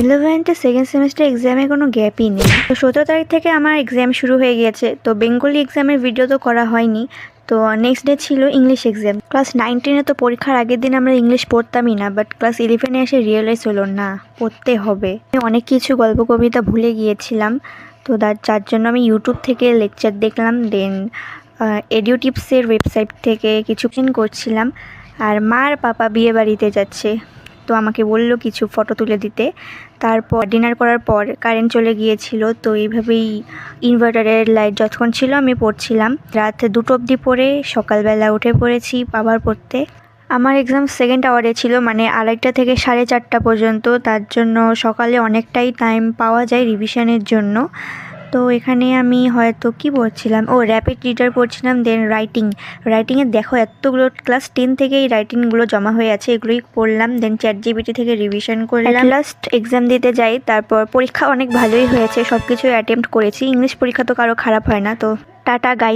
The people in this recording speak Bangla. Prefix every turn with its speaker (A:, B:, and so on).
A: 11th সেকেন্ড সেমিস্টার এক্সামে কোনো গ্যাপই নেই। তো 17 তারিখ থেকে আমার এক্সাম শুরু হয়ে গিয়েছে। তো বেঙ্গলি এক্সামের ভিডিও তো করা হয়নি। তো নেক্সট ডে ছিল ইংলিশ এক্সাম। ক্লাস 9-10-এ তো পরীক্ষার আগের দিন আমরা ইংলিশ পড়তামই না, বাট ক্লাস 11-এ এসে রিয়েলাইজ হলো না, পড়তে হবে। আমি অনেক কিছু গল্প কবিতা ভুলে গিয়েছিলাম। তো যার জন্য আমি ইউটিউব থেকে লেকচার দেখলাম, দেন এডিউটিপসের ওয়েবসাইট থেকে কিছু করছিলাম। আর মার পাপা বিয়ে বাড়িতে যাচ্ছে, তো আমাকে বললো কিছু ফটো তুলে দিতে। তারপর ডিনার করার পর কারেন্ট চলে গিয়েছিল। তো এইভাবেই ইনভার্টারের লাইট যতক্ষণ ছিল আমি পড়ছিলাম। রাত 2টো অবধি পড়ে সকালবেলা উঠে পড়েছি আবার পড়তে। আমার এক্সাম সেকেন্ড আওয়ারে ছিল, মানে 2:30 থেকে 4:30 পর্যন্ত। তার জন্য সকালে অনেকটাই টাইম পাওয়া যায় রিভিশনের জন্য। তো এখানে আমি হয়তো কি পড়ছিলাম, র্যাপিড রিডার পড়ছিলাম। দেন রাইটিংয়ে দেখো এতগুলো ক্লাস 10 থেকে এই রাইটিংগুলো জমা হয়ে আছে, এগুলোই পড়লাম। দেন ChatGPT থেকে রিভিশন করলাম। লাস্ট এক্সাম দিতে যাই। তারপর পরীক্ষা অনেক ভালোই হয়েছে, সব কিছু অ্যাটেম্প্ট করেছি। ইংলিশ পরীক্ষা তো কারো খারাপ হয় না। তো টাটা গাইস।